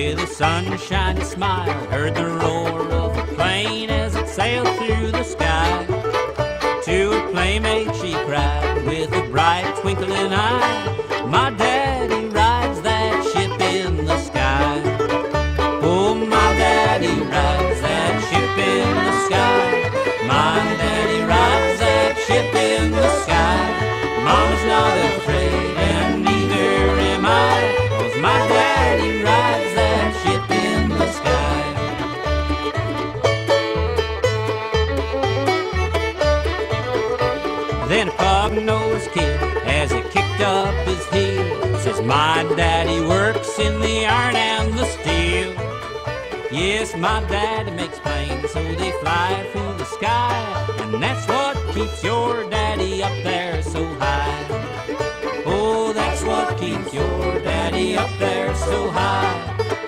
with a sunshiny smile, heard the roar of a plane as it sailed through the sky. To her playmate she cried with a bright twinkling eye, my daddy rides that ship in the sky. Oh, my daddy rides that ship in the sky. My daddy rides that ship in the sky. Mama's not afraid and neither am I, 'cause my daddy rides that ship in the sky. Then a pug-nosed kid, as he kicked up his heel, says, my daddy works in the iron and the steel. Yes, my daddy makes planes so they fly through the sky, and that's what keeps your daddy up there so high. Oh, that's what keeps your daddy up there so high.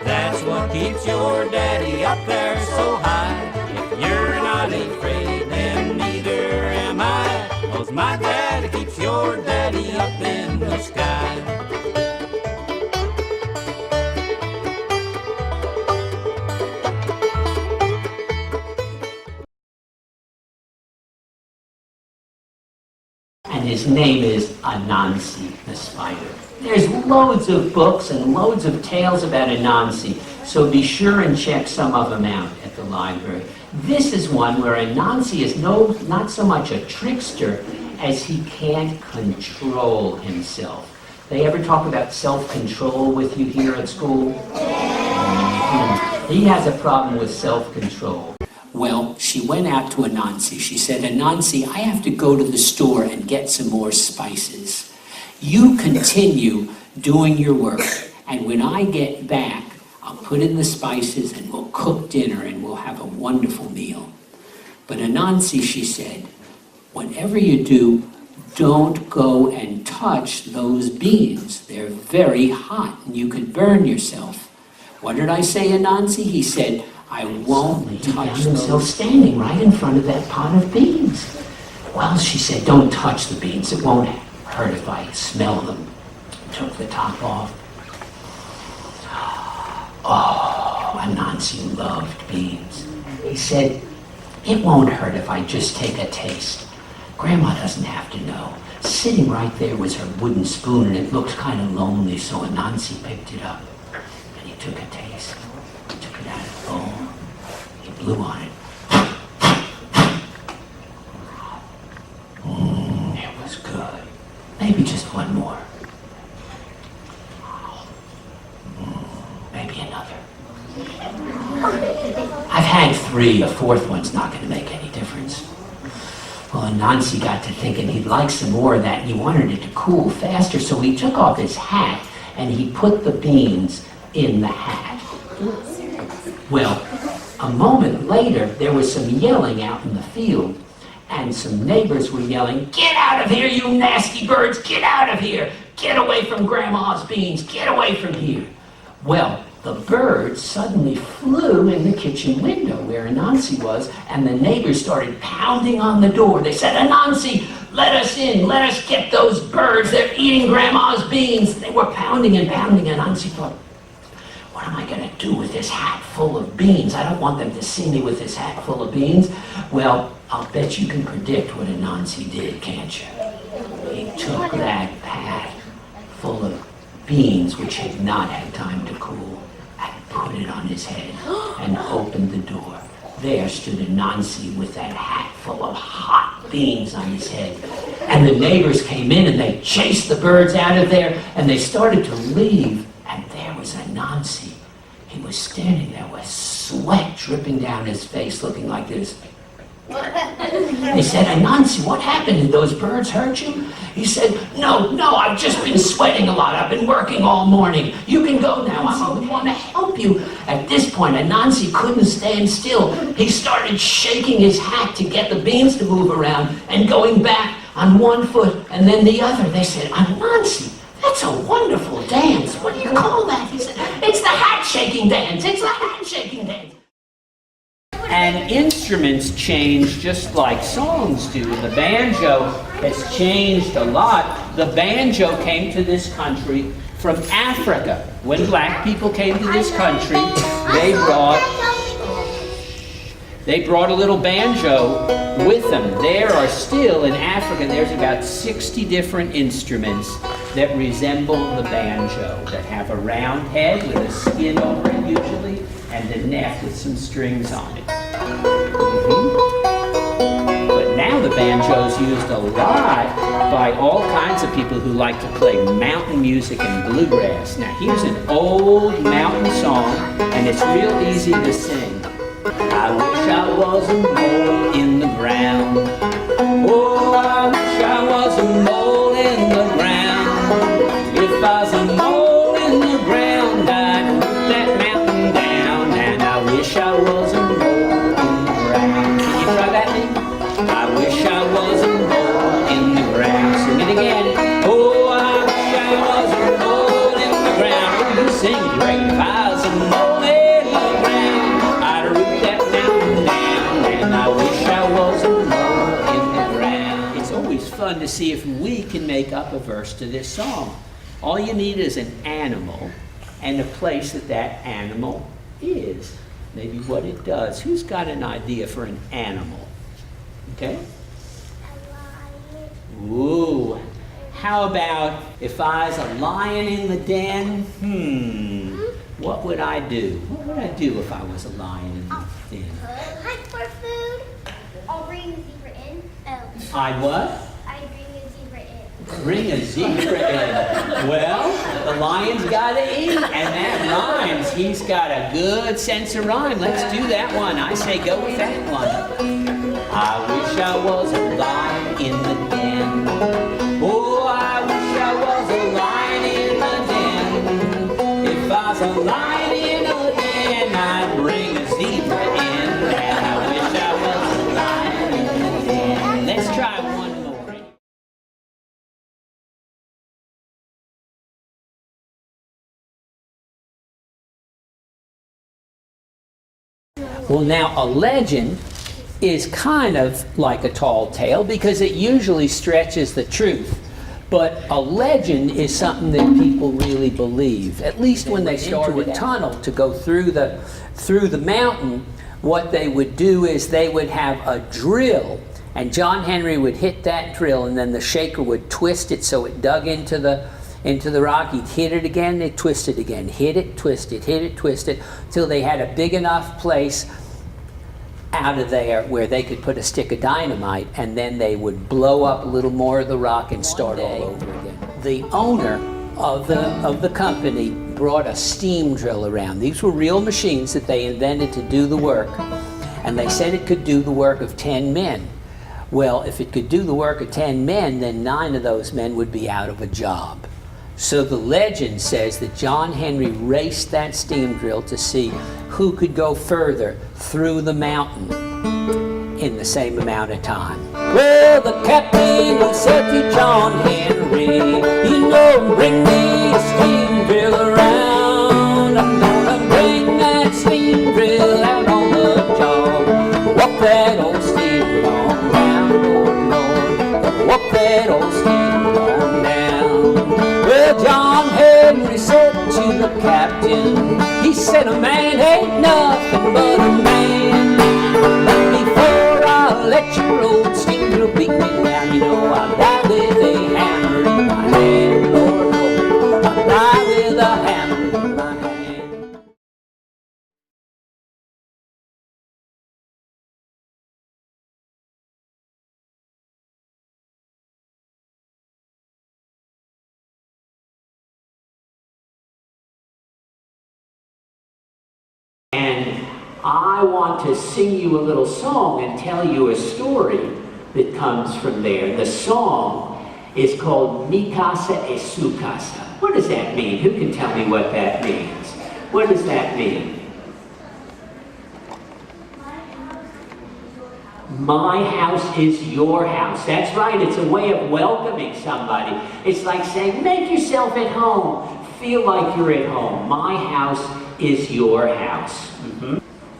That's what keeps your daddy up there so high. If you're not afraid, then neither am I, 'cause my daddy keeps your daddy up in the sky. And his name is Anansi the spider. There's loads of books and loads of tales about Anansi, so be sure and check some of them out at the library. This is one where Anansi is not so much a trickster as he can't control himself. They ever talk about self-control with you here at school? He has a problem with self-control. Well, she went out to Anansi. She said, Anansi, I have to go to the store and get some more spices. You continue doing your work, and when I get back, I'll put in the spices and we'll cook dinner and we'll have a wonderful meal. But Anansi, she said, whatever you do, don't go and touch those beans. They're very hot and you could burn yourself. What did I say, Anansi? He said, I won't touch himself standing right in front of that pot of beans. Well, she said, don't touch the beans. It won't hurt if I smell them. Took the top off. Oh, Anansi loved beans. He said, it won't hurt if I just take a taste. Grandma doesn't have to know. Sitting right there was her wooden spoon, and it looked kind of lonely, so Anansi picked it up. And he took a taste. He took it out of the bowl. He blew on it. It was good. Maybe just one more. Maybe another. I've had 3. A 4th one's not going to make any difference. Well, Anansi got to thinking he'd like some more of that, and he wanted it to cool faster, so he took off his hat and he put the beans in the hat. Well, a moment later, there was some yelling out in the field, and some neighbors were yelling, get out of here, you nasty birds, get out of here! Get away from Grandma's beans, get away from here! Well, the birds suddenly flew in the kitchen window where Anansi was, and the neighbors started pounding on the door. They said, Anansi, let us in, let us get those birds, they're eating Grandma's beans. They were pounding and pounding, and Anansi thought, what am I going to do with this hat full of beans? I don't want them to see me with this hat full of beans. Well, I'll bet you can predict what Anansi did, can't you? He took that hat full of beans, which had not had time to cool, and put it on his head and opened the door. There stood Anansi with that hat full of hot beans on his head. And the neighbors came in and they chased the birds out of there and they started to leave. And there was Anansi. He was standing there with sweat dripping down his face, looking like this. They said, Anansi, what happened? Did those birds hurt you? He said, no, I've just been sweating a lot. I've been working all morning. You can go now. I want to help you. At this point, Anansi couldn't stand still. He started shaking his hat to get the beans to move around and going back on one foot and then the other. They said, Anansi, that's a wonderful dance. What do you call that? He said, it's the hat-shaking dance. It's the hat-shaking dance. And instruments change just like songs do. The banjo has changed a lot. The banjo came to this country from Africa. When black people came to this country, they brought a little banjo with them. There are still, in Africa, there's about 60 different instruments that resemble the banjo, that have a round head with a skin over it usually, and a neck with some strings on it. But now the banjo is used a lot by all kinds of people who like to play mountain music and bluegrass. Now here's an old mountain song, and it's real easy to sing. I wish I was a mole in the ground. Oh, I wish I was a mole in the ground. If I was a mole in the ground, I'd root that mountain down. And I wish I was a mole in the ground. Can you try that, Lee? I wish I was a mole in the ground. Sing it again. Oh, I wish I was a mole in the ground. Oh, you sing great. If I was a mole in the ground, I'd root that mountain down. And I wish I was a mole in the ground. It's always fun to see if we can make up a verse to this song. All you need is an animal and a place that that animal is. Maybe what it does. Who's got an idea for an animal? Okay? Ooh. How about if I was a lion in the den? What would I do? What would I do if I was a lion in the den? Hunt for food. I'll bring a zebra in. I'd what? I'd bring a zebra in. Bring a zebra in. Well, the lion's got to eat, and that rhymes. He's got a good sense of rhyme. Let's do that one. I say go with that one. I wish I was a lion in the den. Oh, I wish I was a lion in the den. If I was a lion in the den, I'd bring a zebra in. And I wish I was a lion in the den. Let's try one more. Well, now a legend is kind of like a tall tale because it usually stretches the truth. But a legend is something that people really believe. At least when they start a tunnel to go through the mountain, what they would do is they would have a drill, and John Henry would hit that drill, and then the shaker would twist it so it dug into the rock. He'd hit it again, they'd twist it again, hit it, twist it, till they had a big enough place out of there where they could put a stick of dynamite, and then they would blow up a little more of the rock and start all over again. The owner of the company brought a steam drill around. These were real machines that they invented to do the work, and they said it could do the work of 10 men. Well, if it could do the work of 10 men, then 9 of those men would be out of a job. So the legend says that John Henry raced that steam drill to see who could go further through the mountain in the same amount of time. Well, the captain said to John Henry, you know, bring me a steam drill around. I'm gonna bring that steam drill out on the job. Walk that old steam drill on down, Lord, Lord. Walk that old steam drill on down. Well, John Henry said to the captain, he said, a man ain't nothing but a man. But before I let your old steam drill beat me down, you know I'll die with a hammer in my hand, Lord, Lord. I'll die with a hammer in my hand. And I want to sing you a little song and tell you a story that comes from there. The song is called Mi Casa es Su Casa. What does that mean? Who can tell me what that means? What does that mean? My house is your house. That's right. It's a way of welcoming somebody. It's like saying, make yourself at home. Feel like you're at home. My house is your house.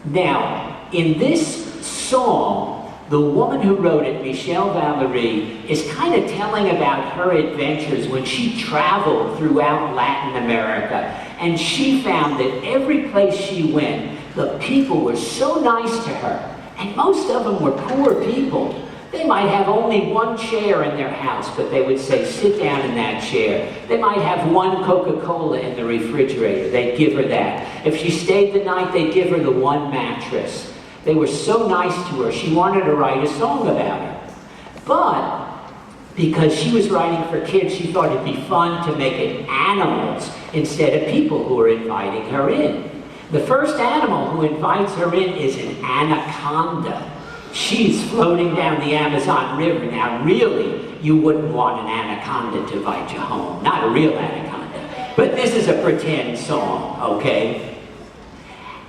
Now, in this song, The woman who wrote it, Michelle Valerie, is kind of telling about her adventures when she traveled throughout Latin America. And she found that every place she went, the people were so nice to her. And most of them were poor people. They might have only one chair in their house, but they would say, sit down in that chair. They might have one Coca-Cola in the refrigerator. They'd give her that. If she stayed the night, they'd give her the one mattress. They were so nice to her, she wanted to write a song about her. But because she was writing for kids, she thought it'd be fun to make it animals instead of people who were inviting her in. The first animal who invites her in is an anaconda. She's floating down the Amazon River. Now, really, you wouldn't want an anaconda to invite you home. Not a real anaconda. But this is a pretend song, okay?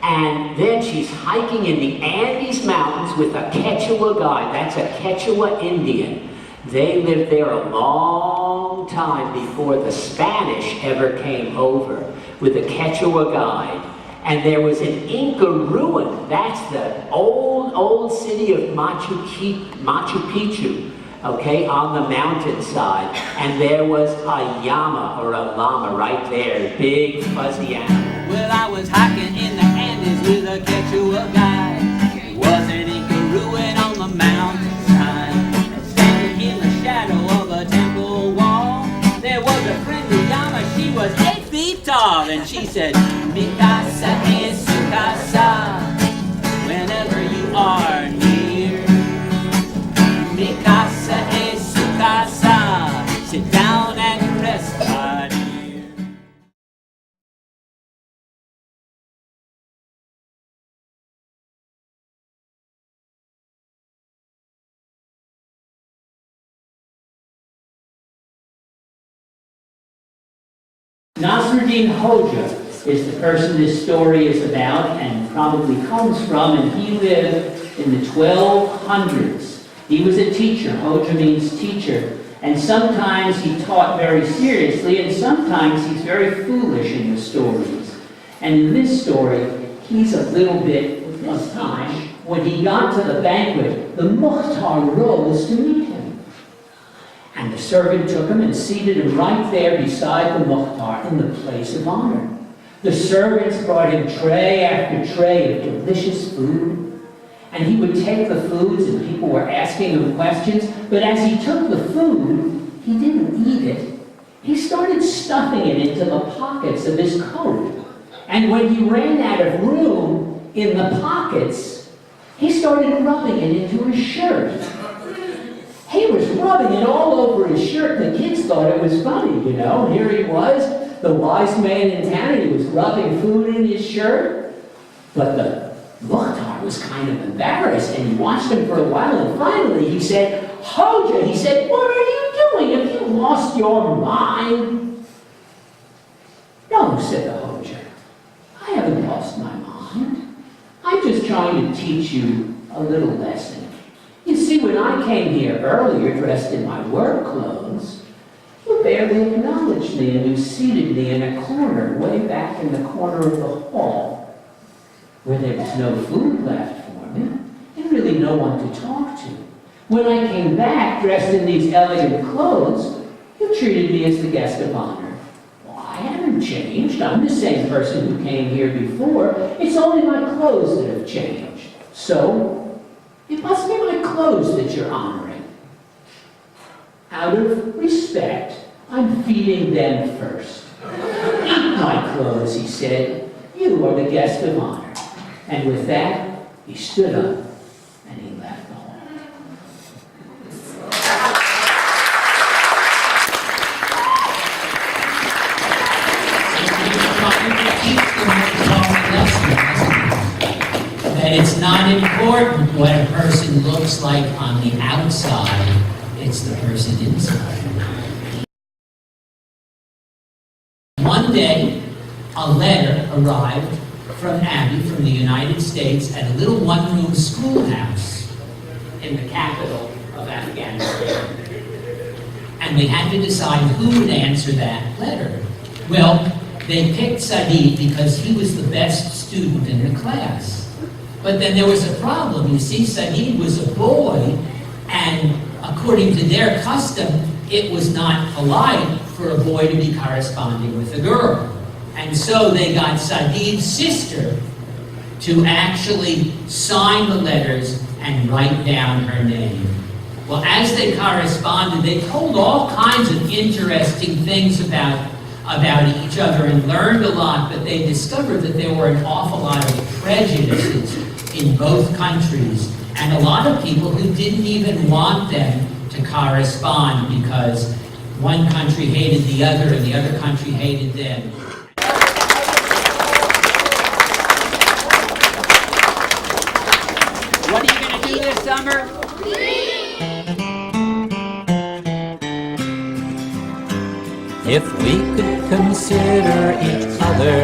And then she's hiking in the Andes Mountains with a Quechua guide. That's a Quechua Indian. They lived there a long time before the Spanish ever came over with a Quechua guide. And there was an Inca ruin. That's the old city of Machu Picchu, okay, on the mountainside. And there was a llama or a llama right there, big fuzzy animal. Well, I was hiking in the Andes with a Quechua guide. It was an Inca ruin on the mountainside. And standing in the shadow of a temple wall, there was a friendly llama. She was 8 feet tall, and she said, "Mi casa es su casa, whenever you are near. Mi casa es su casa, sit down and rest, my dear." Nasruddin Hoja is the person this story is about and probably comes from, and he lived in the 1200s. He was a teacher. Hoja means teacher. And sometimes he taught very seriously, and sometimes he's very foolish in the stories. And in this story, he's a little bit of time. When he got to the banquet, the Mukhtar rose to meet him. And the servant took him and seated him right there beside the Mukhtar in the place of honor. The servants brought him tray after tray of delicious food. And he would take the foods, and people were asking him questions. But as he took the food, he didn't eat it. He started stuffing it into the pockets of his coat. And when he ran out of room in the pockets, he started rubbing it into his shirt. He was rubbing it all over his shirt. The kids thought it was funny, you know. Here he was, the wise man in town, and he was rubbing food in his shirt. But the Mukhtar was kind of embarrassed, and he watched him for a while, and finally he said, "Hoja," he said, "what are you doing? Have you lost your mind?" "No," said the Hoja, "I haven't lost my mind. I'm just trying to teach you a little lesson. You see, when I came here earlier dressed in my work clothes, you barely acknowledged me, and you seated me in a corner, way back in the corner of the hall, where there was no food left for me, and really no one to talk to. When I came back dressed in these elegant clothes, you treated me as the guest of honor. Well, I haven't changed. I'm the same person who came here before. It's only my clothes that have changed. So, it must be my clothes that you're honoring. Out of respect, I'm feeding them first. Eat my clothes," he said. "You are the guest of honor." And with that, he stood up and he left the hall. That it's not important what a person looks like on the outside, it's the person inside. One day, a letter arrived from Abby from the United States at a little one-room schoolhouse in the capital of Afghanistan. And we had to decide who would answer that letter. Well, they picked Sadiq because he was the best student in the class. But then there was a problem. You see, Saeed was a boy, and according to their custom, it was not polite for a boy to be corresponding with a girl. And so they got Saeed's sister to actually sign the letters and write down her name. Well, as they corresponded, they told all kinds of interesting things about each other and learned a lot, but they discovered that there were an awful lot of prejudices in both countries, and a lot of people who didn't even want them to correspond because one country hated the other and the other country hated them. What are you going to do this summer? If we could consider each other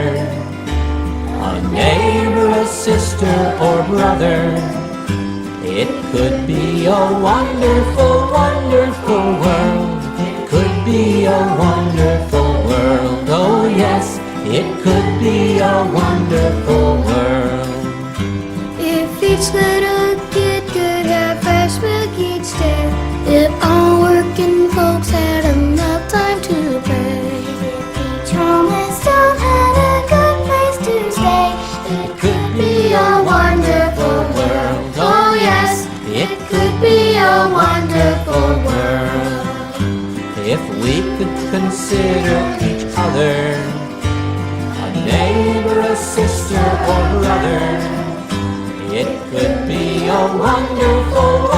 a neighbor, a sister, or brother, it could be a wonderful, wonderful world. It could be a wonderful world. Oh yes, it could be a wonderful world. If each little kid could have fresh milk each day, if all working folks had enough time to play, if each homeless town had a good place to stay, it could be a wonderful world. Oh yes, it could be a wonderful world. If we could consider each other a neighbor, a sister, or brother, it could be a wonderful,